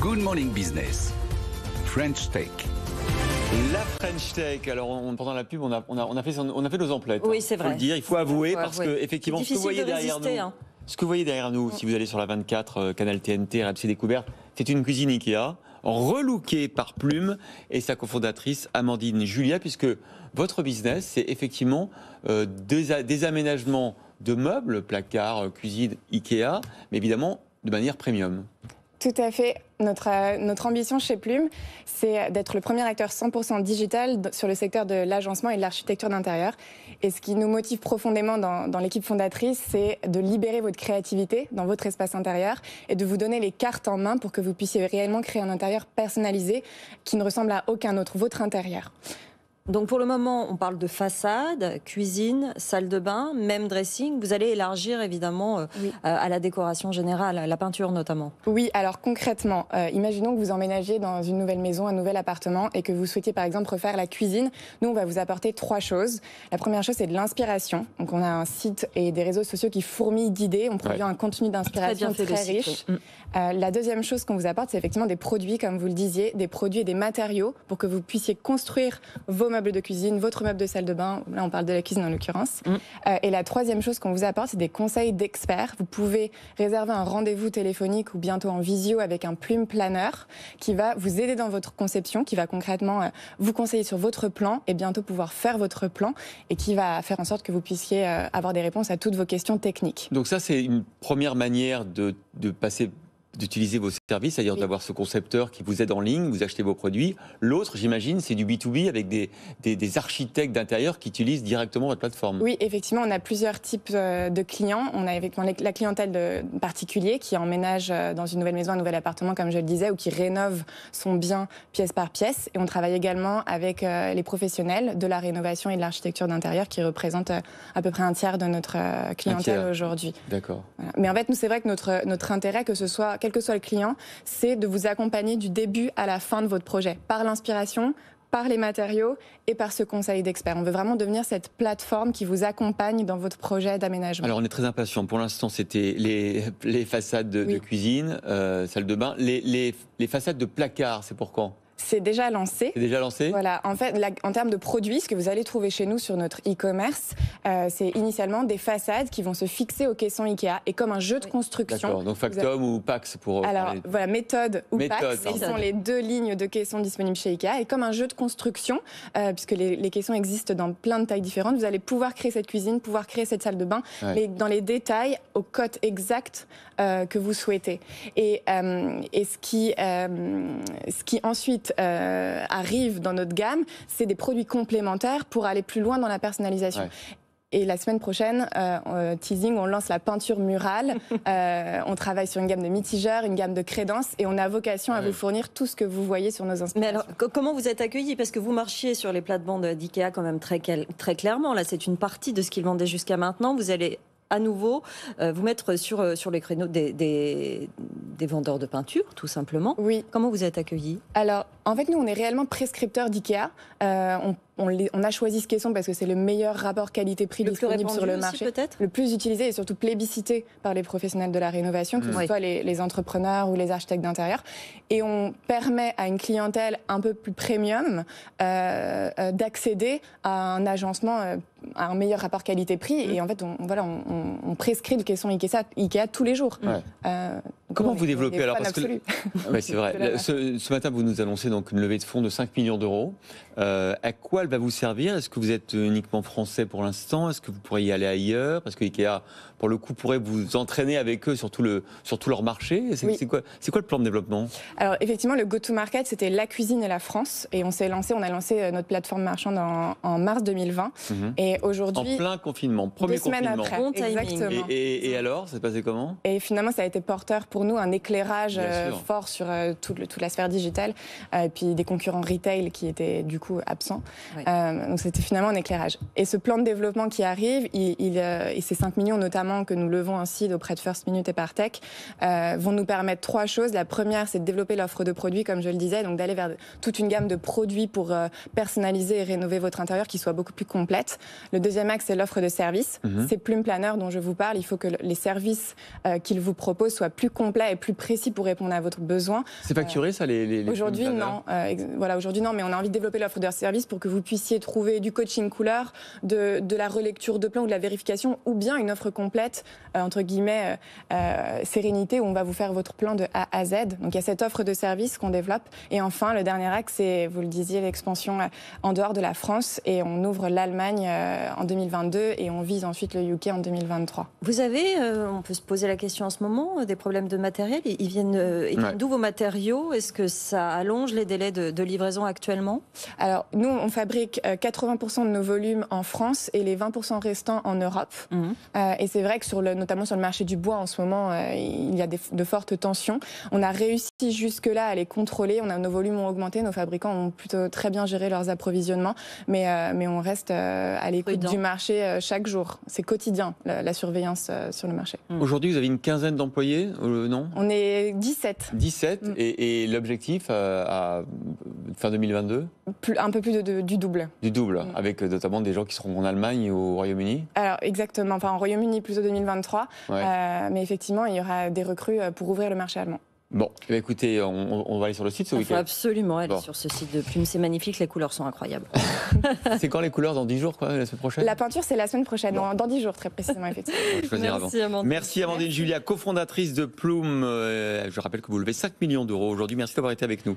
Good Morning Business. French Tech. La French Tech. Alors, pendant la pub, on a fait nos emplettes. Oui, c'est vrai. Il faut le dire, il faut avouer, parce que effectivement, ce que vous voyez derrière nous, si vous allez sur la 24, Canal TNT, RMC Découverte, c'est une cuisine Ikea, relookée par Plume et sa cofondatrice Amandine Julia, puisque votre business, c'est effectivement des aménagements de meubles, placards, cuisine Ikea, mais évidemment de manière premium. Tout à fait. Notre ambition chez Plume, c'est d'être le premier acteur 100% digital sur le secteur de l'agencement et de l'architecture d'intérieur. Et ce qui nous motive profondément dans l'équipe fondatrice, c'est de libérer votre créativité dans votre espace intérieur et de vous donner les cartes en main pour que vous puissiez réellement créer un intérieur personnalisé qui ne ressemble à aucun autre, votre intérieur. Donc pour le moment, on parle de façade, cuisine, salle de bain, même dressing. Vous allez élargir évidemment à la décoration générale, à la peinture notamment. Oui, alors concrètement, imaginons que vous emménagiez dans une nouvelle maison, un nouvel appartement et que vous souhaitiez par exemple refaire la cuisine. Nous, on va vous apporter 3 choses. La première chose, c'est de l'inspiration. Donc on a un site et des réseaux sociaux qui fourmillent d'idées. On produit un contenu d'inspiration très riche. La deuxième chose qu'on vous apporte, c'est effectivement des produits, comme vous le disiez, des produits et des matériaux pour que vous puissiez construire vos meubles de cuisine, votre meuble de salle de bain. Là, on parle de la cuisine en l'occurrence. Et la troisième chose qu'on vous apporte, c'est des conseils d'experts. Vous pouvez réserver un rendez-vous téléphonique ou bientôt en visio avec un Plume Planner qui va vous aider dans votre conception, qui va concrètement vous conseiller sur votre plan et bientôt pouvoir faire votre plan et qui va faire en sorte que vous puissiez avoir des réponses à toutes vos questions techniques. Donc ça, c'est une première manière d'utiliser vos services, c'est-à-dire d'avoir ce concepteur qui vous aide en ligne, vous achetez vos produits. L'autre, j'imagine, c'est du B2B avec des architectes d'intérieur qui utilisent directement votre plateforme. Oui, effectivement, on a plusieurs types de clients. On a effectivement la clientèle de particuliers qui emménage dans une nouvelle maison, un nouvel appartement, comme je le disais, ou qui rénove son bien pièce par pièce. Et on travaille également avec les professionnels de la rénovation et de l'architecture d'intérieur qui représentent à peu près un tiers de notre clientèle aujourd'hui. D'accord. Voilà. Mais en fait, nous, c'est vrai que notre intérêt, quel que soit le client, c'est de vous accompagner du début à la fin de votre projet, par l'inspiration, par les matériaux et par ce conseil d'experts. On veut vraiment devenir cette plateforme qui vous accompagne dans votre projet d'aménagement. Alors on est très impatients. Pour l'instant, c'était les façades de cuisine, salle de bain. Les façades de placard, c'est pour quand ? C'est déjà lancé. C'est déjà lancé ? Voilà. En fait, en termes de produits, ce que vous allez trouver chez nous sur notre e-commerce, c'est initialement des façades qui vont se fixer au caisson Ikea et comme un jeu de construction. D'accord. Donc Factum ou Pax pour. Alors voilà, méthode ou Pax, ce sont les 2 lignes de caissons disponibles chez Ikea et comme un jeu de construction, puisque les caissons existent dans plein de tailles différentes, vous allez pouvoir créer cette cuisine, pouvoir créer cette salle de bain, mais dans les détails, aux cotes exactes que vous souhaitez. Et ce qui ensuite arrive dans notre gamme, c'est des produits complémentaires pour aller plus loin dans la personnalisation. Et la semaine prochaine, teasing, on lance la peinture murale. On travaille sur une gamme de mitigeurs, une gamme de crédences, et on a vocation à vous fournir tout ce que vous voyez sur nos inspirations. Mais alors, comment vous êtes accueillis ? Parce que vous marchiez sur les plates-bandes d'IKEA quand même très clairement. Là, c'est une partie de ce qu'ils vendaient jusqu'à maintenant. Vous allez à nouveau vous mettre sur les créneaux des vendeurs de peinture, tout simplement. Oui. Comment vous êtes accueillis ? Alors, en fait, nous, on est réellement prescripteurs d'IKEA. On a choisi ce caisson parce que c'est le meilleur rapport qualité-prix disponible sur le marché. Peut-être le plus utilisé et surtout plébiscité par les professionnels de la rénovation, que ce soit les entrepreneurs ou les architectes d'intérieur. Et on permet à une clientèle un peu plus premium d'accéder à un agencement, à un meilleur rapport qualité-prix. Et en fait, on prescrit le caisson Ikea tous les jours. Comment vous développez alors ? Parce que c'est vrai. Ce matin, vous nous annoncez donc une levée de fonds de 5 millions d'euros. À quoi elle va vous servir ? Est-ce que vous êtes uniquement français pour l'instant ? Est-ce que vous pourriez y aller ailleurs ? Parce que Ikea, pour le coup, pourrait vous entraîner avec eux sur tout leur marché. C'est quoi le plan de développement ? Alors effectivement, le go-to-market, c'était la cuisine et la France. Et on a lancé notre plateforme marchande en mars 2020. Et aujourd'hui, en plein confinement, premier confinement. Après, exactement. Et alors, ça s'est passé comment ? Et finalement, ça a été porteur pour nous, un éclairage fort sur toute la sphère digitale. et puis des concurrents retail qui étaient du coup absents. Oui. Donc c'était finalement un éclairage. Et ce plan de développement qui arrive, et ces 5 millions notamment que nous levons ainsi auprès de First Minute et Partech, vont nous permettre 3 choses. La première, c'est de développer l'offre de produits, comme je le disais, donc d'aller vers toute une gamme de produits pour personnaliser et rénover votre intérieur qui soit beaucoup plus complète. Le deuxième axe, c'est l'offre de services. Ces plumes planeurs dont je vous parle, il faut que les services qu'ils vous proposent soient plus complets et plus précis pour répondre à votre besoin. C'est facturé ça, les Aujourd'hui, plumes non. Voilà, aujourd'hui, non, mais on a envie de développer l'offre de services pour que vous puissiez trouver du coaching couleur, de la relecture de plan ou de la vérification, ou bien une offre complète, entre guillemets, sérénité, où on va vous faire votre plan de A à Z. Donc il y a cette offre de services qu'on développe. Et enfin, le dernier axe, c'est, vous le disiez, l'expansion en dehors de la France. Et on ouvre l'Allemagne en 2022 et on vise ensuite le UK en 2023. Vous avez, on peut se poser la question en ce moment, des problèmes de matériel. Ils viennent d'où vos matériaux? Est-ce que ça allonge les délais de livraison actuellement? Alors, nous, on fabrique 80% de nos volumes en France et les 20% restants en Europe. Et c'est vrai que notamment sur le marché du bois, en ce moment, il y a de fortes tensions. On a réussi jusque-là à les contrôler. Nos volumes ont augmenté. Nos fabricants ont plutôt très bien géré leurs approvisionnements. Mais on reste à l'écoute du marché chaque jour. C'est quotidien, la surveillance sur le marché. Aujourd'hui, vous avez une quinzaine d'employés, non? On est 17. 17 et l'objectif à fin 2022? Un peu plus du double. Du double, avec notamment des gens qui seront en Allemagne et au Royaume-Uni? Alors exactement, enfin en Royaume-Uni plutôt 2023, mais effectivement il y aura des recrues pour ouvrir le marché allemand. Bon, écoutez, on va aller sur le site ce week-end. Il faut absolument aller sur ce site de plumes, c'est magnifique, les couleurs sont incroyables. C'est quand les couleurs? Dans 10 jours, quoi, la semaine prochaine? La peinture, c'est la semaine prochaine, dans 10 jours très précisément, effectivement. Merci Amandine. Merci Amandine Julia, cofondatrice de Plume. Je rappelle que vous levez 5 millions d'euros aujourd'hui. Merci d'avoir été avec nous.